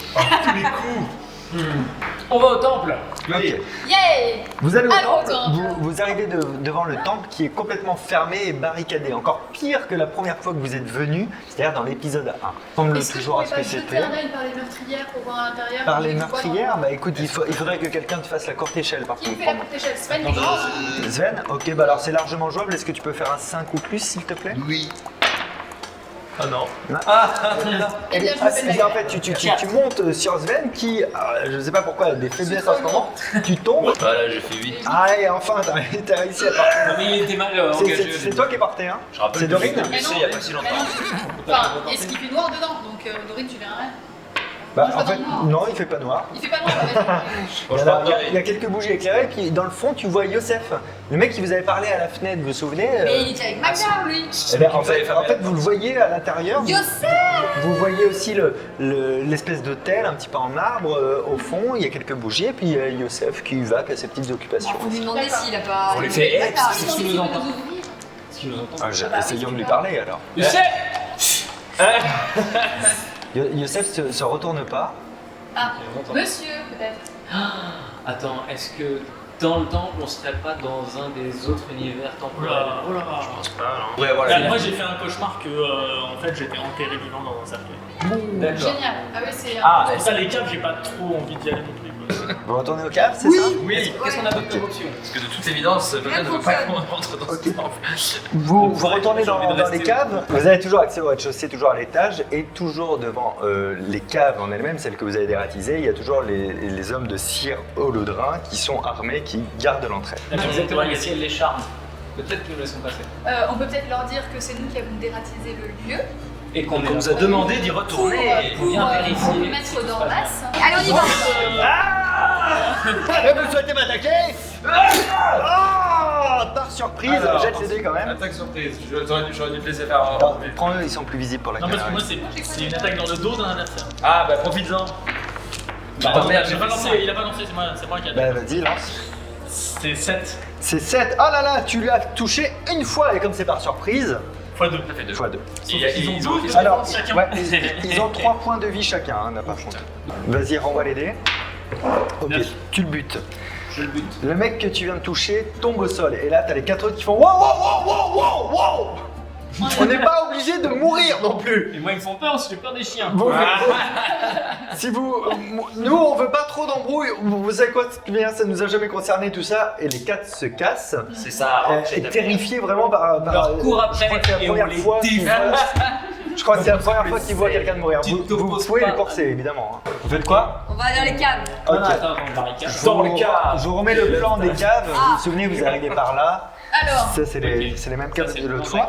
Speaker 4: On va au temple.
Speaker 1: Ok.
Speaker 5: Yay!
Speaker 1: Vous allez au
Speaker 5: Alors,
Speaker 1: temple,
Speaker 5: autant.
Speaker 1: vous arrivez devant le temple qui est complètement fermé et barricadé. Encore pire que la première fois que vous êtes venu, c'est-à-dire dans l'épisode 1. Ressemble
Speaker 5: Est-ce que je
Speaker 1: toujours à
Speaker 5: pourrais
Speaker 1: ce
Speaker 5: pas
Speaker 1: que
Speaker 5: jeter
Speaker 1: c'était.
Speaker 5: un œil par les meurtrières pour voir à l'intérieur?
Speaker 1: Par les
Speaker 5: Je vois dans-
Speaker 1: meurtrières, bah écoute, il faudrait que quelqu'un te fasse la courte échelle par
Speaker 5: Qui me
Speaker 1: contre.
Speaker 5: fait la courte échelle? Sven, les grands, hein.
Speaker 1: Sven, ok, bah alors c'est largement jouable. Est-ce que tu peux faire un 5 ou plus s'il te plaît?
Speaker 6: Oui.
Speaker 4: Ah non.
Speaker 5: Eh bien, je me fais de la
Speaker 1: c'est en
Speaker 5: gueule.
Speaker 1: fait, tu montes sur Sven qui, je sais pas pourquoi, a des faiblesses en ce moment. Tu tombes.
Speaker 2: Voilà, j'ai fait 8.
Speaker 1: Ah, et enfin, t'as réussi à partir.
Speaker 4: Non, mais il était mal engagé.
Speaker 1: C'est toi qui es parti, hein?
Speaker 2: Je rappelle
Speaker 1: C'est
Speaker 2: que
Speaker 1: Dorine?
Speaker 2: j'ai
Speaker 5: Mais
Speaker 2: vu
Speaker 5: non,
Speaker 2: ça il y a pas si
Speaker 5: mais
Speaker 2: longtemps.
Speaker 5: non. Enfin, est-ce qu'il fait noir dedans? Donc, Dorine, tu verras rien.
Speaker 1: Bah,
Speaker 5: Moi, je
Speaker 1: en
Speaker 5: vois
Speaker 1: fait,
Speaker 5: dans le noir.
Speaker 1: non, il fait pas noir.
Speaker 5: Il fait pas noir, en fait.
Speaker 2: Bon, je
Speaker 1: Il y a-
Speaker 2: pense
Speaker 1: il y a quelques bougies éclairées, puis dans le fond, tu vois Yosef, le mec qui vous avait parlé à la fenêtre, vous vous souvenez?
Speaker 5: Mais il était avec Magda, lui.
Speaker 1: Eh ben, en
Speaker 2: Vous avez
Speaker 1: fait,
Speaker 2: fermé la
Speaker 1: vous le voyez à l'intérieur.
Speaker 5: Yosef!
Speaker 1: Vous voyez aussi l'espèce d'hôtel un petit peu en marbre au fond, il y a quelques bougies, et puis il y a Yosef qui va, qui a ses petites occupations.
Speaker 3: Vous lui demandez s'il a pas.
Speaker 2: On lui fait,
Speaker 3: Magda,
Speaker 4: Est-ce qu'il nous entend
Speaker 5: ouvrir.
Speaker 4: Est-ce qu'il nous entend
Speaker 1: Ah, essayons de lui parler alors. Yosef se retourne pas.
Speaker 5: Ah,
Speaker 4: Il nous entend.
Speaker 5: monsieur, peut-être.
Speaker 4: Attends, est-ce que dans le temple, on serait pas dans un des autres univers temporels?
Speaker 7: Oh là.
Speaker 2: Je pense pas, non. Ouais, voilà.
Speaker 7: Moi j'ai fait un cauchemar que en fait j'étais enterré vivant dans un cercueil.
Speaker 4: D'accord.
Speaker 5: Génial. Ah ouais, c'est...
Speaker 1: Ah,
Speaker 7: C'est pour ça les caves j'ai pas trop envie d'y aller non plus. quoi.
Speaker 1: Vous retournez au cave, c'est ça?
Speaker 2: Oui,
Speaker 4: Qu'est-ce qu'on a d'autre comme option?
Speaker 2: parce que de toute évidence, peut-être ne veut pas qu'on rentre dans ce temple.
Speaker 1: Vous
Speaker 2: faudrait
Speaker 1: retournez
Speaker 2: que j'ai envie de
Speaker 1: dans les
Speaker 2: rester.
Speaker 1: caves, vous avez toujours accès au rez-de-chaussée, toujours à l'étage, et toujours devant les caves en elles-mêmes, celles que vous avez dératisées, il y a toujours les hommes de cire holodrin qui sont armés, qui gardent l'entrée.
Speaker 4: Exactement, mais si elle les charme, peut-être que nous laissons passer.
Speaker 5: On peut peut-être leur dire que c'est nous qui avons dératisé le lieu
Speaker 4: Et qu'on
Speaker 2: On nous a demandé d'y
Speaker 5: pour
Speaker 2: retourner.
Speaker 4: bien vérifier.
Speaker 5: mettre d'Ormas.
Speaker 3: Allez, on y va.
Speaker 1: Et vous souhaitez m'attaquer? Ah, par surprise,
Speaker 2: Alors,
Speaker 1: jette les dés quand même.
Speaker 2: Attaque surprise, j'aurais dû te laisser faire.
Speaker 1: Attends, prends-eux, ils sont plus visibles pour la
Speaker 7: Non parce que
Speaker 1: caméra.
Speaker 7: moi c'est une attaque dans le dos d'un adversaire.
Speaker 2: Ah bah profites-en.
Speaker 7: Bah,
Speaker 2: merde,
Speaker 7: j'ai
Speaker 2: j'ai
Speaker 7: pas
Speaker 2: fait
Speaker 7: lancé,
Speaker 2: ça.
Speaker 7: il a pas lancé, c'est moi qui ai
Speaker 1: Bah vas-y, lance.
Speaker 7: C'est 7
Speaker 1: C'est 7. Oh là là, tu lui as touché une fois, et comme c'est par surprise,
Speaker 7: x 2.
Speaker 2: Ça fait 2.
Speaker 1: fois 2.
Speaker 7: Ils ont 12
Speaker 1: Alors,
Speaker 7: chacun.
Speaker 1: ouais, ils ont 3 points de vie chacun, hein, n'a pas fond. Vas-y, renvoie les dés. Ok,
Speaker 7: Neuf.
Speaker 1: tu le butes.
Speaker 4: Je le bute.
Speaker 1: Le mec que tu viens de toucher tombe au sol. Et là, t'as les 4 autres qui font wow, wow, wow, wow, wow, wow. On n'est pas obligé de mourir non plus.
Speaker 7: Et moi ils me font peur parce que j'ai peur des chiens.
Speaker 1: Vous- si vous, nous, on veut pas trop d'embrouille. Vous savez quoi, ça nous a jamais concerné tout ça. Et les 4 se cassent.
Speaker 2: C'est ça.
Speaker 1: Et terrifiés vraiment par.
Speaker 4: leur court après
Speaker 1: je crois que c'est la
Speaker 4: et on
Speaker 1: première
Speaker 4: les
Speaker 1: fois qu'ils
Speaker 4: défonce.
Speaker 1: voient- Je crois que c'est la première fois qu'ils voient quelqu'un de mourir.
Speaker 4: Tu
Speaker 1: Vous,
Speaker 4: te
Speaker 1: vous
Speaker 4: poses
Speaker 1: pouvez
Speaker 4: pas.
Speaker 1: les courser évidemment. Vous faites quoi?
Speaker 3: On va dans les caves.
Speaker 1: Ok.
Speaker 4: Attends, barricade.
Speaker 2: Dans les caves.
Speaker 1: Je vous remets le plan des caves. Vous vous souvenez, vous arrivez par là.
Speaker 5: Alors,
Speaker 1: Ça, c'est les mêmes caves de l'autre fois.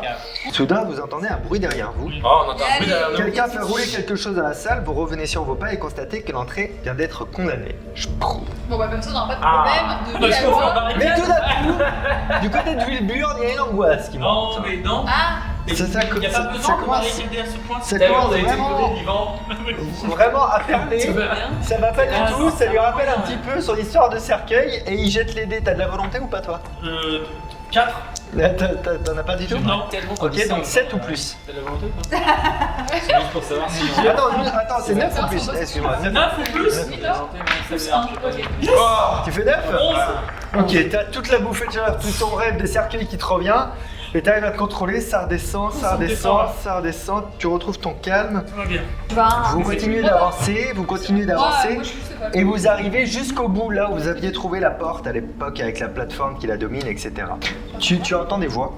Speaker 1: Soudain, vous entendez un bruit derrière vous.
Speaker 2: Oh, on entend un bruit derrière nous.
Speaker 1: Quelqu'un fait rouler quelque chose dans la salle, vous revenez sur vos pas et constatez que l'entrée vient d'être condamnée.
Speaker 5: bon bah comme ça on n'aura pas de problème de
Speaker 7: Parce qu'on fait un
Speaker 5: voir.
Speaker 1: Mais
Speaker 7: barricade.
Speaker 1: tout d'un coup, du côté de Wilburn, il y a une angoisse qui monte.
Speaker 7: Non mais non.
Speaker 5: Ah,
Speaker 7: Mais
Speaker 1: C'est ça
Speaker 7: il n'y a
Speaker 1: ça-
Speaker 7: pas
Speaker 1: ça
Speaker 7: besoin de
Speaker 1: commence-
Speaker 7: barricader à ce point.
Speaker 1: ça
Speaker 7: Tellement
Speaker 1: commence
Speaker 7: on a été
Speaker 1: vraiment-
Speaker 7: brûlés vivants.
Speaker 1: Vraiment à fermer.
Speaker 4: Tu veux rien?
Speaker 1: Ça va pas du
Speaker 7: Ah,
Speaker 1: tout,
Speaker 7: non,
Speaker 1: ça lui
Speaker 7: ça va
Speaker 1: rappelle
Speaker 7: pas.
Speaker 1: un petit peu son histoire de cercueil et il jette les dés. T'as de la volonté ou pas toi?
Speaker 7: 4.
Speaker 1: T'en as pas du tout?
Speaker 7: Non.
Speaker 4: Tellement
Speaker 1: Ok,
Speaker 4: comme ça,
Speaker 1: donc 7 ou plus.
Speaker 4: T'as de la volonté ou pas? C'est juste pour savoir si j'ai
Speaker 1: Attends, c'est 9 ou plus? Excuse-moi.
Speaker 7: 9 ou plus.
Speaker 5: plus 1, ok.
Speaker 1: Tu fais 9?
Speaker 7: 11.
Speaker 1: Ok, t'as toute la bouffée de chaleur, tout ton rêve de cercueil qui te revient. Et t'arrives à te contrôler, ça redescend, ça redescend, ça redescend. Tu retrouves ton calme.
Speaker 7: Tout va bien.
Speaker 1: Vous continuez d'avancer, vous continuez d'avancer.
Speaker 5: Moi, je trouve que c'est pas
Speaker 1: Et vous arrivez jusqu'au bout, là où vous aviez trouvé la porte à l'époque avec la plateforme qui la domine, etc. Tu entends des voix.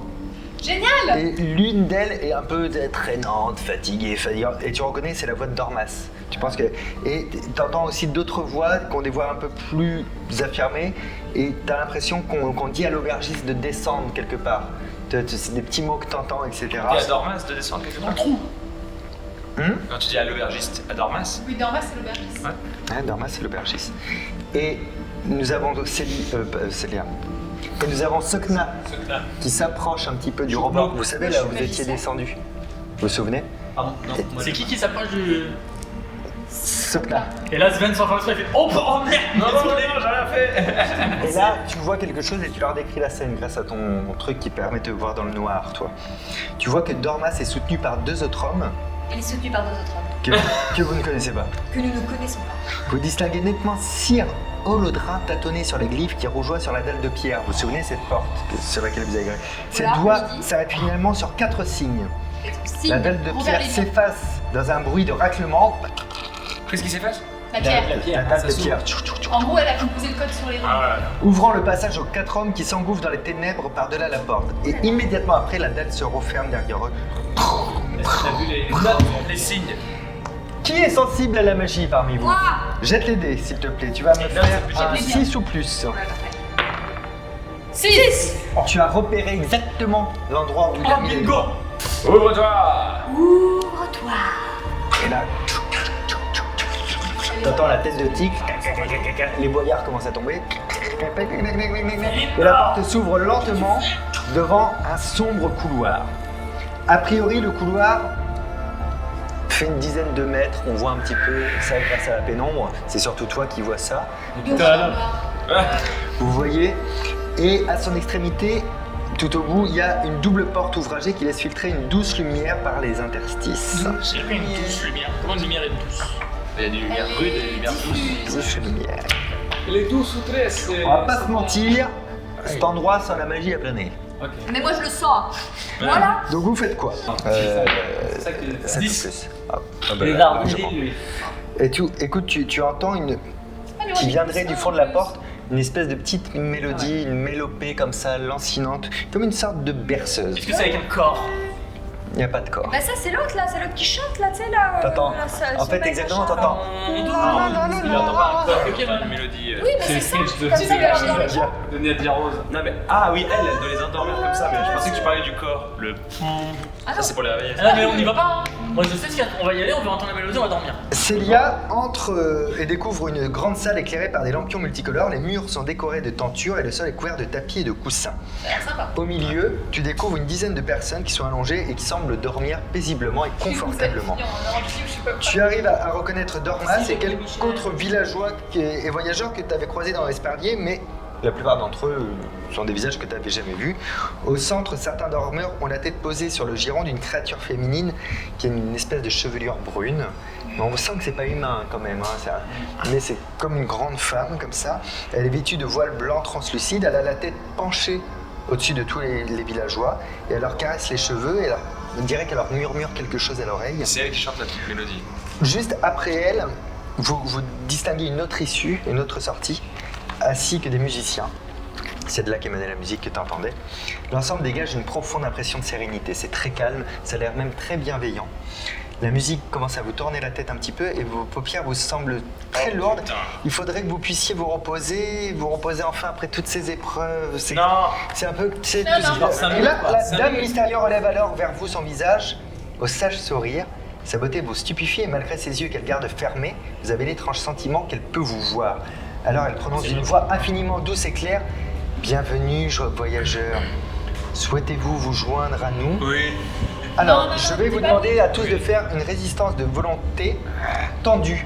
Speaker 5: Génial.
Speaker 1: Et l'une d'elles est un peu traînante, fatiguée, et tu reconnais c'est la voix de Dormas. Tu penses que et t'entends aussi d'autres voix qui ont des voix un peu plus affirmées et t'as l'impression qu'on dit à l'aubergiste de descendre quelque part. C'est des petits mots que t'entends, etc.
Speaker 2: Tu dis à Dormas de descendre quelque part. Quand tu dis à l'aubergiste, à Dormas.
Speaker 5: Oui, Dormas c'est l'aubergiste.
Speaker 2: Ouais.
Speaker 1: Ouais, Dormas c'est l'aubergiste. Et nous avons Célia. Et nous avons Sokna qui s'approche un petit peu du rebord. Vous savez là où vous étiez descendu. Vous vous souvenez?
Speaker 4: Pardon, non, moi
Speaker 7: C'est qui s'approche du.
Speaker 1: Sokna.
Speaker 7: Et là Sven s'en fait il fait oh merde.
Speaker 2: Non, j'ai rien fait.
Speaker 1: Et là, tu vois quelque chose et tu leur décris la scène grâce à ton truc qui permet de voir dans le noir, toi. Tu vois que Dormas est soutenu par 2 autres hommes
Speaker 3: Il est soutenu par 2 autres hommes
Speaker 1: que vous ne connaissez pas.
Speaker 3: que nous ne connaissons pas.
Speaker 1: Vous distinguez nettement Sir Holodrain tâtonnait sur les glyphes qui rougeoient sur la dalle de pierre. Vous vous souvenez cette porte sur laquelle vous avez gagné? Cette
Speaker 5: Voilà,
Speaker 1: doigt
Speaker 5: je dis.
Speaker 1: s'arrête finalement sur 4 signes.
Speaker 5: Signe,
Speaker 1: La dalle de
Speaker 5: envers
Speaker 1: pierre
Speaker 5: les lions.
Speaker 1: s'efface dans un bruit de raclement.
Speaker 2: Qu'est-ce qui s'est fait?
Speaker 5: La pierre.
Speaker 1: La dalle
Speaker 4: ça
Speaker 1: de
Speaker 4: s'ouvre.
Speaker 1: pierre.
Speaker 5: En gros, elle a composé le code sur les ronds.
Speaker 2: Ah là là.
Speaker 1: Ouvrant le passage aux 4 hommes qui s'engouffrent dans les ténèbres par-delà la porte. Et immédiatement après, la dalle se referme derrière eux.
Speaker 4: Est-ce que t'as vu les
Speaker 2: Les signes.
Speaker 1: Qui est sensible à la magie parmi vous?
Speaker 3: Moi.
Speaker 1: Jette les dés, s'il te plaît. Tu vas me faire un 6 ou plus.
Speaker 5: 6.
Speaker 1: Tu as repéré exactement l'endroit où il a mis les doigts.
Speaker 2: Ouvre-toi.
Speaker 3: Ouvre-toi.
Speaker 1: Et là, t'entends la tête de tigre, les boyards commencent à tomber. Et la porte s'ouvre lentement devant un sombre couloir. A priori, le couloir fait une dizaine de mètres. On voit un petit peu ça grâce à la pénombre. C'est surtout toi qui vois ça. Vous voyez. Et à son extrémité, tout au bout, il y a une double porte ouvragée qui laisse filtrer une douce lumière par les interstices.
Speaker 7: J'ai pris une douce lumière. Comment une lumière est douce?
Speaker 2: Il y a des lumières rudes et des lumières douces.
Speaker 1: Douce lumière.
Speaker 4: Les 12 ou 13,
Speaker 1: On va pas se mentir, cet endroit sans la magie à plein nez.
Speaker 4: Ok.
Speaker 3: Mais moi je le sens. Voilà.
Speaker 1: Donc vous faites quoi?
Speaker 4: C'est ça que tu
Speaker 1: 7 ou
Speaker 4: 10.
Speaker 1: plus. Ah,
Speaker 4: Les
Speaker 1: bah,
Speaker 4: larmes,
Speaker 1: largement.
Speaker 4: lui.
Speaker 1: Et écoute, tu entends une qui viendrait du fond de la porte, une espèce de petite mélodie, une mélopée comme ça, lancinante, comme une sorte de berceuse.
Speaker 7: Est-ce que c'est avec un corps?
Speaker 1: Il n'y a pas de corps.
Speaker 3: Bah ça c'est l'autre là, c'est l'autre qui chante là, tu sais là.
Speaker 1: T'entends. En fait, exactement, t'entends.
Speaker 2: Il y a une mélodie.
Speaker 3: Oui, mais c'est ça.
Speaker 4: de
Speaker 3: Comme ça, la chanson.
Speaker 4: de Nadia Rose.
Speaker 2: Non mais ah oui, elle doit les endormir comme ça. Mais je pensais que tu parlais du corps. Le. Ça c'est pour les réveiller.
Speaker 7: Ah mais on y va pas, hein. Moi je sais ce qu'il y a. On va y aller, on va entendre la mélodie, on va dormir.
Speaker 1: Célia entre et découvre une grande salle éclairée par des lampions multicolores. Les murs sont décorés de tentures et le sol est couvert de tapis et de coussins.
Speaker 3: Ça a l'air sympa.
Speaker 1: Au milieu, tu découvres une dizaine de personnes qui sont allongées et qui semblent dormir paisiblement et confortablement. Tu arrives à reconnaître Dormas et quelques autres villageois et voyageurs que tu avais croisés dans l'Espardier, mais la plupart d'entre eux sont des visages que tu n'avais jamais vus. Au centre, certains dormeurs ont la tête posée sur le giron d'une créature féminine qui a une espèce de chevelure brune. Mais on sent que c'est pas humain quand même, hein, mais c'est comme une grande femme comme ça. Elle est vêtue de voiles blancs translucides, elle a la tête penchée au-dessus de tous les villageois et elle leur caresse les cheveux et on dirait qu'elle leur murmure quelque chose à l'oreille.
Speaker 2: C'est elle qui chante la petite mélodie.
Speaker 1: Juste après elle, vous distinguez une autre issue, une autre sortie, ainsi que des musiciens. C'est de là qu'émanait la musique que tu entendais. L'ensemble dégage une profonde impression de sérénité. C'est très calme, ça a l'air même très bienveillant. La musique commence à vous tourner la tête un petit peu et vos paupières vous semblent très lourdes. Il faudrait que vous puissiez vous reposer enfin après toutes ces épreuves. C'est un peu... Et là, la dame mystérieuse relève alors vers vous son visage, au sage sourire. Sa beauté vous stupéfie et malgré ses yeux qu'elle garde fermés, vous avez l'étrange sentiment qu'elle peut vous voir. Alors elle prononce d'une voix infiniment douce et claire « Bienvenue, voyageurs. Souhaitez-vous vous joindre à nous ?»
Speaker 2: Oui.
Speaker 1: Alors,
Speaker 5: Non,
Speaker 1: je vais vous demander à tous de faire une résistance de volonté tendue.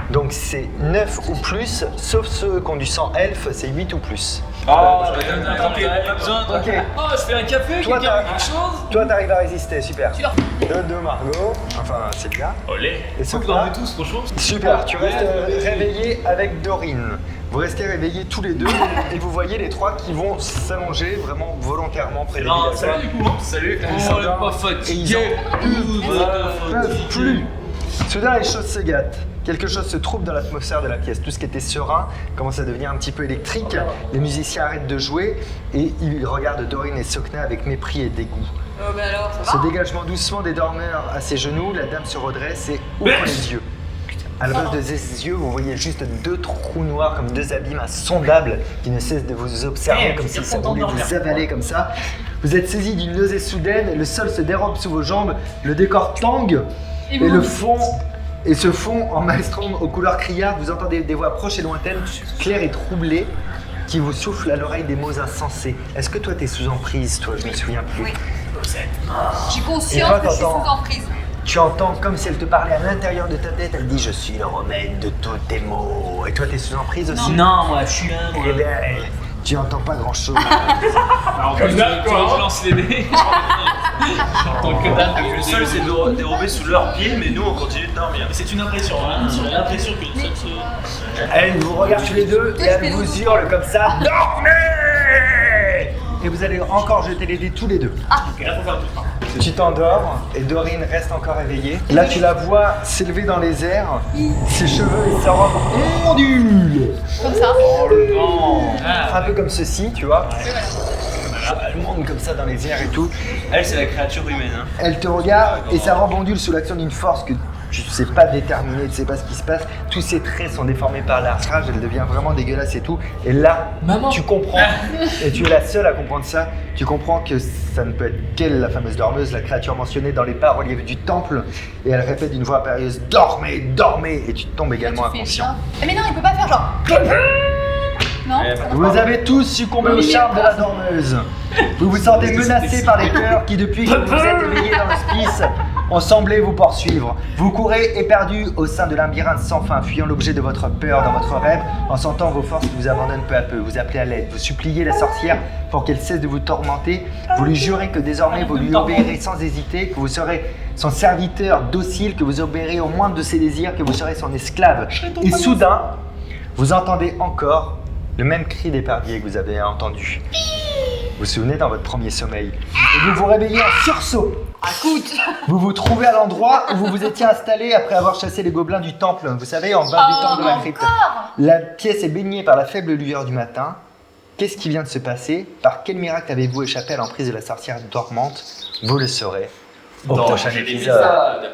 Speaker 1: Donc c'est 9 ou plus, sauf ceux qui ont du sang elfe, c'est 8 ou plus.
Speaker 2: Oh,
Speaker 1: Ok,
Speaker 4: Oh, je fais un café,
Speaker 1: Toi,
Speaker 4: quelqu'un
Speaker 1: t'as-
Speaker 4: veut quelque chose?
Speaker 1: toi t'arrives à résister, super.
Speaker 5: Tu leur-
Speaker 1: De Margot, enfin c'est bien.
Speaker 2: Olé.
Speaker 1: Et
Speaker 4: Faut
Speaker 1: ceux
Speaker 4: que dormez tous, franchement.
Speaker 1: Super, tu restes réveillé avec Dorine. Vous restez réveillés tous les deux et vous voyez les trois qui vont s'allonger vraiment volontairement près des
Speaker 4: Non,
Speaker 1: villageois.
Speaker 4: salut du coup.
Speaker 2: Salut.
Speaker 1: Ils
Speaker 4: Oh,
Speaker 1: s'endorment
Speaker 4: pas
Speaker 1: et ils
Speaker 4: fatigué.
Speaker 1: en peuvent plus. Soudain, les choses se gâtent. Quelque chose se trouble dans l'atmosphère de la pièce. Tout ce qui était serein commence à devenir un petit peu électrique. Les musiciens arrêtent de jouer et ils regardent Dorine et Sokna avec mépris et dégoût.
Speaker 3: Oh bah alors, ça
Speaker 1: Se
Speaker 3: va.
Speaker 1: dégagement doucement des dormeurs à ses genoux, la dame se redresse et ouvre les yeux. À la place de ses yeux, vous voyez juste deux trous noirs comme deux abîmes insondables qui ne cessent de vous observer comme si ça voulait vous avaler comme ça. Vous êtes saisi d'une nausée soudaine, le sol se dérobe sous vos jambes, le décor tangue et le fond et se fond en maelstrom aux couleurs criardes. Vous entendez des voix proches et lointaines, claires et troublées, qui vous soufflent à l'oreille des mots insensés. Est-ce que toi t'es sous emprise, toi? Je me souviens plus.
Speaker 3: Oui. J'ai
Speaker 1: Et
Speaker 3: conscience
Speaker 1: toi,
Speaker 3: que je suis sous
Speaker 1: t'entends
Speaker 3: emprise.
Speaker 1: Tu entends comme si elle te parlait à l'intérieur de ta tête, elle dit « Je suis le remède de tous tes maux ». Et toi, t'es sous emprise aussi?
Speaker 7: Non, moi je suis un.
Speaker 1: Eh bien,
Speaker 8: Tu entends pas grand chose.
Speaker 4: Alors,
Speaker 7: Comme d'hab,
Speaker 4: tu
Speaker 7: quoi, hein.
Speaker 4: je lance les dés. J'entends que dalle depuis
Speaker 2: Le
Speaker 4: le
Speaker 2: sol
Speaker 4: début.
Speaker 2: s'est dérobé sous leurs pieds, mais nous on continue de dormir.
Speaker 7: C'est une impression, hein. J'ai l'impression que le sol se.
Speaker 8: Elle vous regarde tous les deux et elle vous hurle comme ça. Dormez! Et vous allez encore jeter les dés tous les deux.
Speaker 7: Ok, là, faut faire tout ça.
Speaker 8: Tu t'endors et Dorine reste encore éveillée. Là, tu la vois s'élever dans les airs. Ses cheveux et sa robe ondulent.
Speaker 5: Comme ça.
Speaker 8: Un peu comme ceci, tu vois.
Speaker 5: Oui, voilà.
Speaker 8: Elle monte comme ça dans les airs et tout.
Speaker 2: Elle, c'est la créature humaine. Hein.
Speaker 8: Elle te regarde et sa robe ondule sous l'action d'une force que tu ne sais pas déterminer, tu ne sais pas ce qui se passe. Tous ses traits sont déformés par la rage, elle devient vraiment dégueulasse et tout. Et là,
Speaker 4: Maman.
Speaker 8: tu comprends, et tu es la seule à comprendre ça, tu comprends que ça ne peut être qu'elle, la fameuse dormeuse, la créature mentionnée dans les bas-reliefs du temple. Et elle répète d'une voix impérieuse, dormez, dormez, et tu tombes également
Speaker 5: Tu fais
Speaker 8: inconscient.
Speaker 5: ça. Mais non, il peut pas faire genre. Non, ça marche
Speaker 8: Vous
Speaker 5: pas.
Speaker 8: avez tous succombé au charme de la dormeuse. Vous vous sentez menacés par les peurs qui, depuis que vous êtes éveillés dans l'hospice, ont semblé vous poursuivre. Vous courez éperdus au sein de un labyrinthe sans fin, fuyant l'objet de votre peur dans votre rêve, en sentant vos forces qui vous abandonnent peu à peu. Vous appelez à l'aide, vous suppliez la sorcière pour qu'elle cesse de vous tormenter. Vous lui jurez que désormais vous lui obéirez sans hésiter, que vous serez son serviteur docile, que vous obéirez au moindre de ses désirs, que vous serez son esclave. Et soudain, vous entendez encore le même cri d'épervier que vous avez entendu. Vous vous souvenez dans votre premier sommeil. Et vous vous réveillez en sursaut. Vous vous trouvez à l'endroit où vous vous étiez installé après avoir chassé les gobelins du temple. Vous savez, en bas du temple de la crypte. La pièce est baignée par la faible lueur du matin. Qu'est-ce qui vient de se passer? Par quel miracle avez-vous échappé à l'emprise de la sorcière dormante? Vous le saurez au prochain épisode.